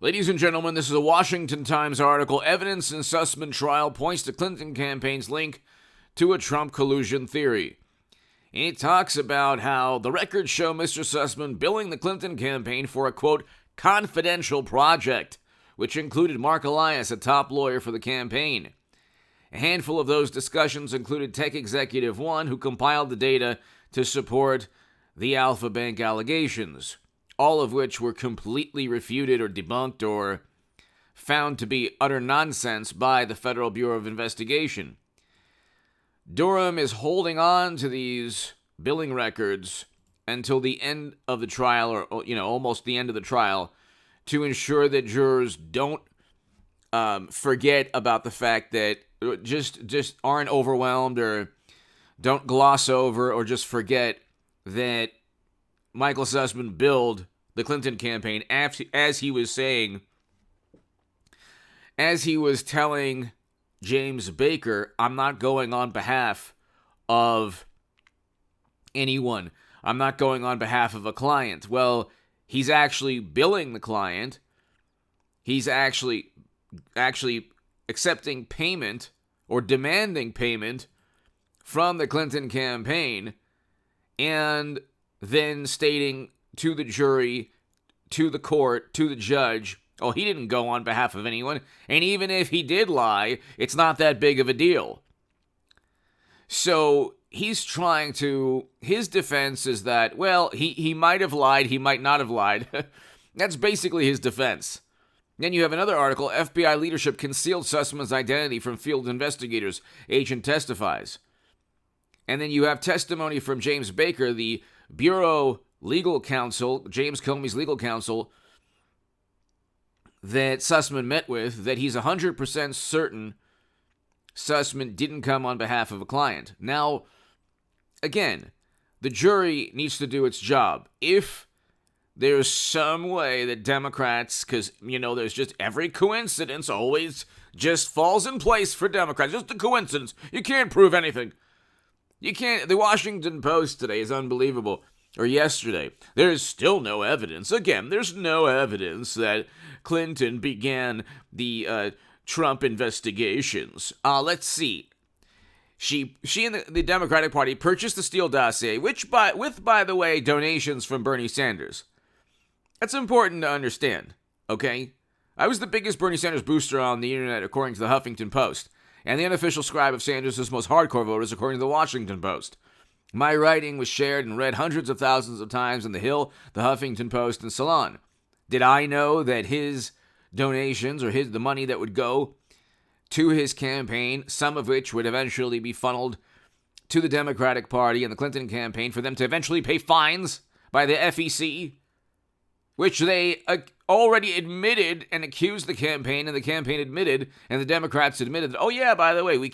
Ladies and gentlemen, this is a Washington Times article. Evidence in Sussman trial points to Clinton campaign's link to a Trump collusion theory. And it talks about how the records show Mr. Sussman billing the Clinton campaign for a, quote, confidential project, which included Mark Elias, a top lawyer for the campaign. A handful of those discussions included Tech Executive One, who compiled the data to support the Alpha Bank allegations, all of which were completely refuted or debunked or found to be utter nonsense by the Federal Bureau of Investigation. Durham is holding on to these billing records until the end of the trial, or almost the end of the trial, to ensure that jurors don't forget about the fact that just aren't overwhelmed or don't gloss over or just forget that Michael Sussman billed the Clinton campaign as he was telling James Baker, I'm not going on behalf of anyone. I'm not going on behalf of a client. Well, he's actually billing the client. He's actually accepting payment or demanding payment from the Clinton campaign and then stating to the jury, to the court, to the judge, oh, he didn't go on behalf of anyone. And even if he did lie, it's not that big of a deal. So he's trying to, his defense is that, well, he might have lied, he might not have lied. That's basically his defense. Then you have another article, FBI leadership concealed Sussman's identity from field investigators, agent testifies. And then you have testimony from James Baker, the Bureau legal counsel, James Comey's legal counsel, that Sussman met with, that he's 100% certain Sussman didn't come on behalf of a client. Now, again, the jury needs to do its job. If there's some way that Democrats, because, there's just every coincidence always just falls in place for Democrats. Just a coincidence. You can't prove anything. You can't. The Washington Post today is unbelievable. Or yesterday. There is still no evidence. Again, there's no evidence that Clinton began the Trump investigations. Let's see. She and the Democratic Party purchased the Steele dossier, with, by the way, donations from Bernie Sanders. That's important to understand, okay? I was the biggest Bernie Sanders booster on the internet, according to the Huffington Post, and the unofficial scribe of Sanders' most hardcore voters, according to the Washington Post. My writing was shared and read hundreds of thousands of times in The Hill, the Huffington Post, and Salon. Did I know that his donations, or the money that would go to his campaign, some of which would eventually be funneled to the Democratic Party and the Clinton campaign for them to eventually pay fines by the FEC, which they already admitted and accused the campaign, and the campaign admitted, and the Democrats admitted, oh yeah, by the way, we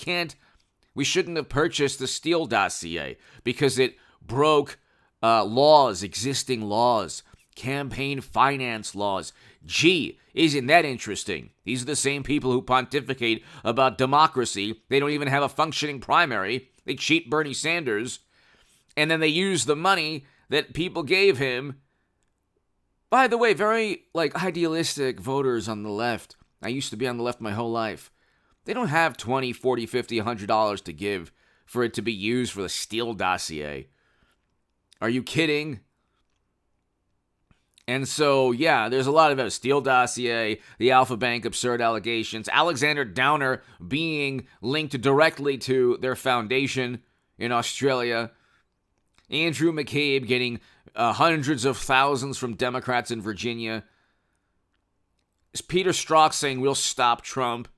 shouldn't have purchased the Steele dossier because it broke existing laws, campaign finance laws. Gee, isn't that interesting? These are the same people who pontificate about democracy. They don't even have a functioning primary. They cheat Bernie Sanders, and then they use the money that people gave him. By the way, very idealistic voters on the left. I used to be on the left my whole life. They don't have $20, $40, $50, $100 to give for it to be used for the Steele dossier. Are you kidding? And so, yeah, there's a lot of it. Steele dossier, the Alpha Bank absurd allegations, Alexander Downer being linked directly to their foundation in Australia, Andrew McCabe getting hundreds of thousands from Democrats in Virginia, Peter Strzok saying we'll stop Trump.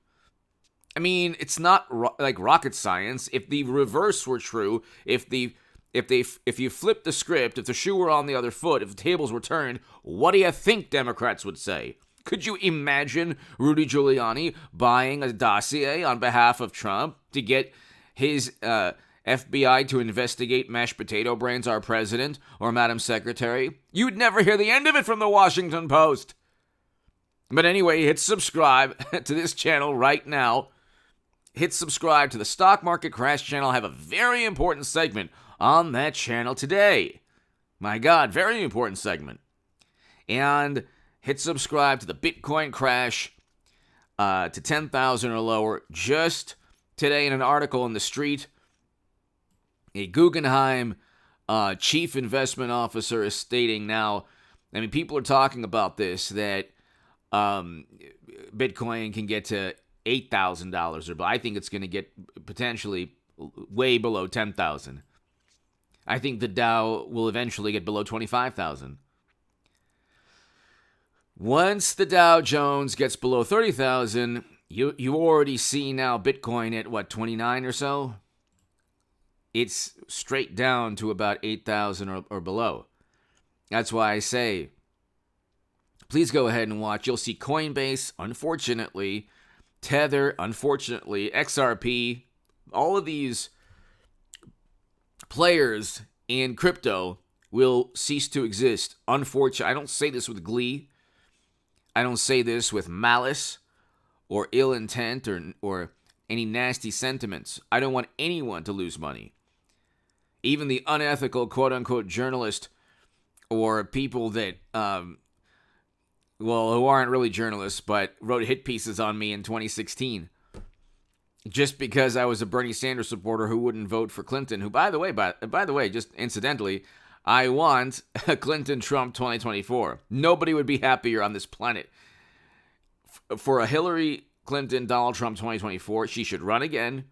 I mean, it's not like rocket science. If the reverse were true, if you flip the script, if the shoe were on the other foot, if the tables were turned, what do you think Democrats would say? Could you imagine Rudy Giuliani buying a dossier on behalf of Trump to get his FBI to investigate mashed potato brains, our president, or Madam Secretary? You'd never hear the end of it from the Washington Post. But anyway, hit subscribe to this channel right now. Hit subscribe to the Stock Market Crash channel. I have a very important segment on that channel today. My God, very important segment. And hit subscribe to the Bitcoin crash to 10,000 or lower. Just today in an article in The Street, a Guggenheim chief investment officer is stating now, I mean, people are talking about this, that Bitcoin can get to $8,000 or, but I think it's going to get potentially way below 10,000. I think the Dow will eventually get below 25,000. Once the Dow Jones gets below 30,000, you already see now Bitcoin at what, 29 or so? It's straight down to about 8,000 or below. That's why I say, please go ahead and watch. You'll see Coinbase, unfortunately, Tether, unfortunately, XRP, all of these players in crypto will cease to exist. Unfortunately, I don't say this with glee. I don't say this with malice or ill intent or any nasty sentiments. I don't want anyone to lose money. Even the unethical quote-unquote journalist or people that, who aren't really journalists, but wrote hit pieces on me in 2016. Just because I was a Bernie Sanders supporter who wouldn't vote for Clinton, who, by the way, just incidentally, I want a Clinton-Trump 2024. Nobody would be happier on this planet. For a Hillary Clinton, Donald Trump 2024, she should run again.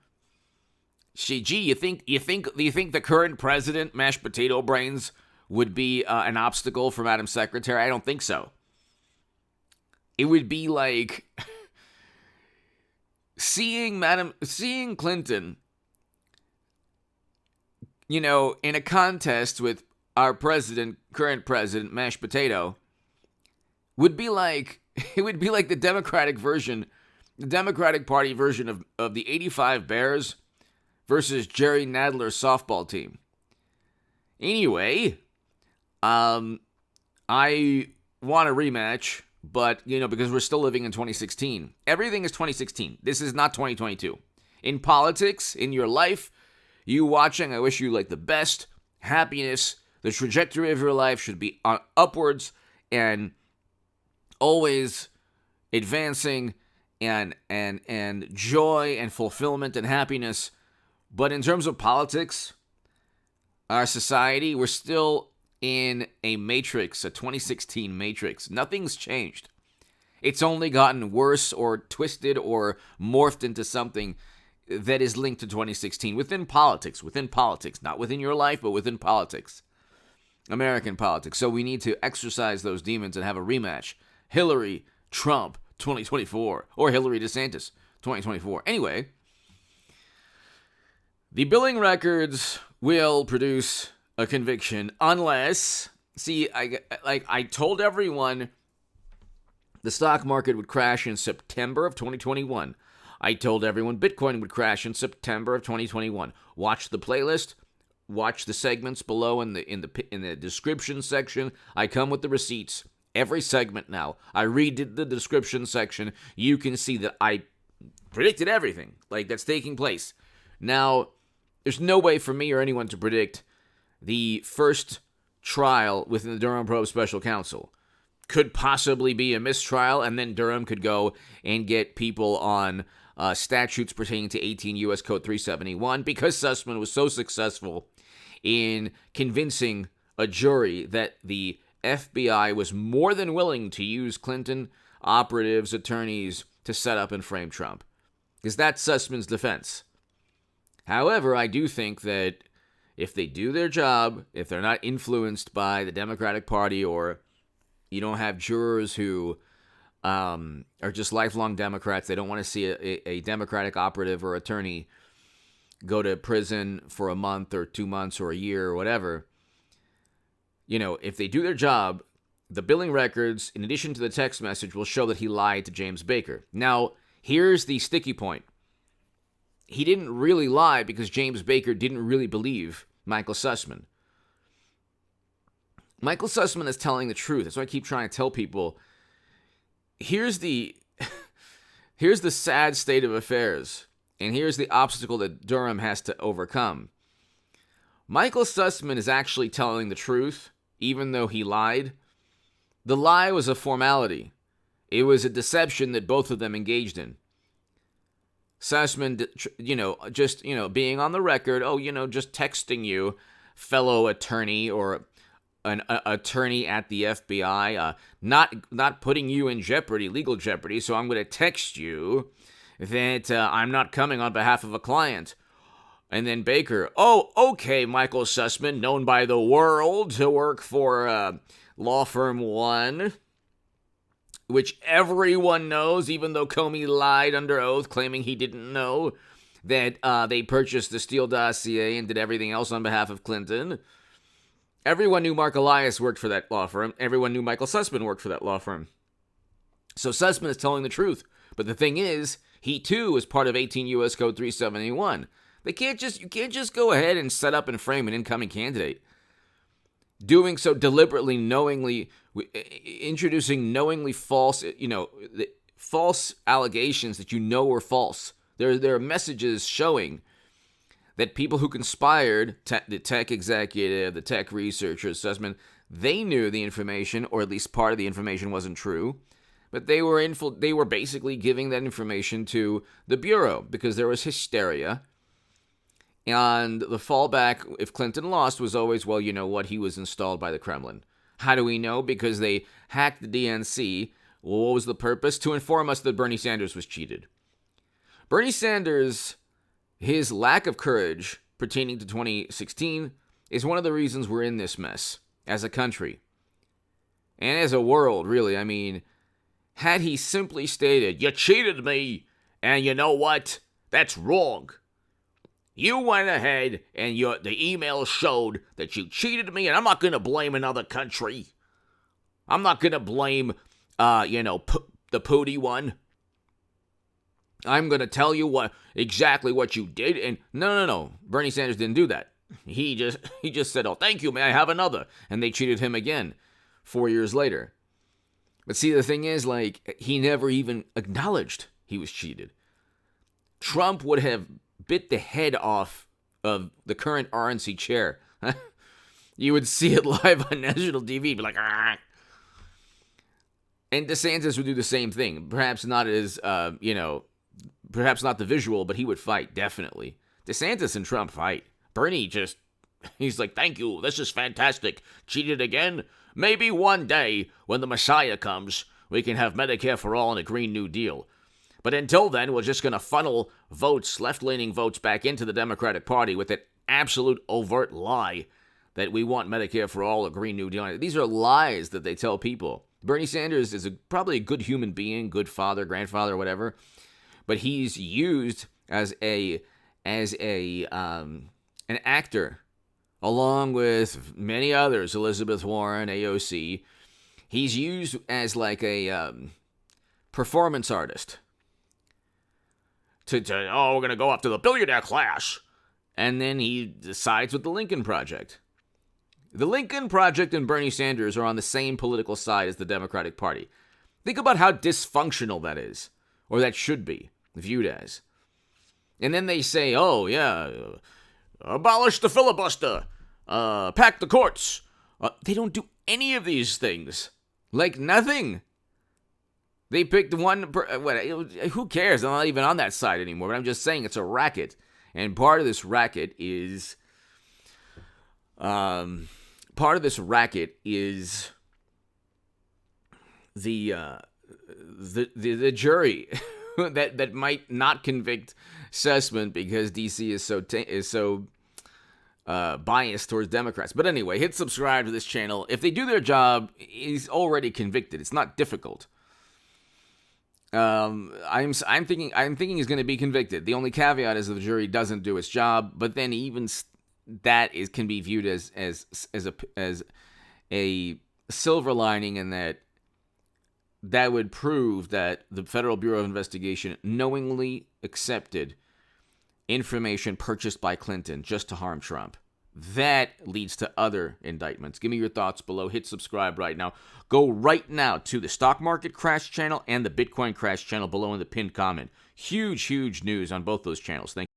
You think the current president, mashed potato brains, would be an obstacle for Madam Secretary? I don't think so. It would be like seeing Clinton, in a contest with our current president, mashed potato, would be like, it would be like the Democratic Party version of the 85 Bears versus Jerry Nadler's softball team. Anyway, I want a rematch, but, because we're still living in 2016. Everything is 2016. This is not 2022. In politics, in your life, you watching, I wish you the best, happiness. The trajectory of your life should be upwards and always advancing and joy and fulfillment and happiness. But in terms of politics, our society, we're still in a matrix, a 2016 matrix. Nothing's changed. It's only gotten worse or twisted or morphed into something that is linked to 2016 within politics, not within your life, but within politics, American politics. So we need to exercise those demons and have a rematch. Hillary, Trump, 2024, or Hillary DeSantis, 2024. Anyway, the billing records will produce a conviction unless, I told everyone the stock market would crash in September of 2021. I told everyone Bitcoin would crash in September of 2021. Watch the playlist. Watch the segments below in the description section. I come with the receipts every segment now. I redid the description section. You can see that I predicted everything that's taking place. Now, there's no way for me or anyone to predict the first trial within the Durham Probe Special Counsel. Could possibly be a mistrial, and then Durham could go and get people on statutes pertaining to 18 U.S. Code 371 because Sussman was so successful in convincing a jury that the FBI was more than willing to use Clinton operatives, attorneys to set up and frame Trump. Because that's Sussman's defense. However, I do think that if they do their job, if they're not influenced by the Democratic Party, or you don't have jurors who are just lifelong Democrats, they don't want to see a Democratic operative or attorney go to prison for a month or 2 months or a year or whatever. If they do their job, the billing records, in addition to the text message, will show that he lied to James Baker. Now, here's the sticky point. He didn't really lie because James Baker didn't really believe Michael Sussman. Michael Sussman is telling the truth. That's why I keep trying to tell people, here's the sad state of affairs, and here's the obstacle that Durham has to overcome. Michael Sussman is actually telling the truth, even though he lied. The lie was a formality. It was a deception that both of them engaged in. Sussman, being on the record, just texting you, fellow attorney or an attorney at the FBI, not putting you in jeopardy, legal jeopardy, so I'm going to text you that I'm not coming on behalf of a client. And then Baker, oh, okay, Michael Sussman, known by the world to work for Law Firm 1, which everyone knows, even though Comey lied under oath, claiming he didn't know that they purchased the Steele dossier and did everything else on behalf of Clinton. Everyone knew Mark Elias worked for that law firm. Everyone knew Michael Sussman worked for that law firm. So Sussman is telling the truth. But the thing is, he too is part of 18 U.S. Code 371. You can't just go ahead and set up and frame an incoming candidate. Doing so deliberately, knowingly, introducing knowingly false, false allegations that are false. There are messages showing that people who conspired, the tech executive, the tech researcher, Sussman, they knew the information, or at least part of the information wasn't true, but they were basically giving that information to the Bureau because there was hysteria. And the fallback, if Clinton lost, was always, well, you know what, he was installed by the Kremlin. How do we know? Because they hacked the DNC. Well, what was the purpose? To inform us that Bernie Sanders was cheated. Bernie Sanders, his lack of courage pertaining to 2016 is one of the reasons we're in this mess as a country. And as a world, really. I mean, had he simply stated, you cheated me, and you know what? That's wrong. You went ahead and the email showed that you cheated me, and I'm not going to blame another country. I'm not going to blame, the Pooty one. I'm going to tell you exactly what you did. And no. Bernie Sanders didn't do that. He just said, oh, thank you, may I have another? And they cheated him again 4 years later. But see, the thing is, he never even acknowledged he was cheated. Trump would have bit the head off of the current RNC chair. You would see it live on national TV, be like, ah. And DeSantis would do the same thing. Perhaps not as, perhaps not the visual, but he would fight, definitely. DeSantis and Trump fight. Bernie he's like, thank you, this is fantastic. Cheated again? Maybe one day, when the Messiah comes, we can have Medicare for all and a Green New Deal. But until then, we're just going to funnel votes, left-leaning votes, back into the Democratic Party with that absolute overt lie that we want Medicare for all, a Green New Deal. These are lies that they tell people. Bernie Sanders is probably a good human being, good father, grandfather, whatever, but he's used as an actor, along with many others, Elizabeth Warren, AOC. He's used as a performance artist. We're going to go up to the billionaire class. And then he decides with the Lincoln Project. The Lincoln Project and Bernie Sanders are on the same political side as the Democratic Party. Think about how dysfunctional that is, or that should be viewed as. And then they say, oh, yeah, abolish the filibuster, pack the courts. They don't do any of these things. Nothing. They picked one, who cares? I'm not even on that side anymore, but I'm just saying it's a racket. And part of this racket is, the jury that might not convict Sussman because DC is so biased towards Democrats. But anyway, hit subscribe to this channel. If they do their job, he's already convicted. It's not difficult. I'm thinking he's going to be convicted. The only caveat is that the jury doesn't do its job, but then even that can be viewed as a silver lining, in that would prove that the Federal Bureau of Investigation knowingly accepted information purchased by Clinton just to harm Trump. That leads to other indictments. Give me your thoughts below. Hit subscribe right now. Go right now to the Stock Market Crash channel and the Bitcoin Crash channel below in the pinned comment. Huge news on both those channels. Thank you.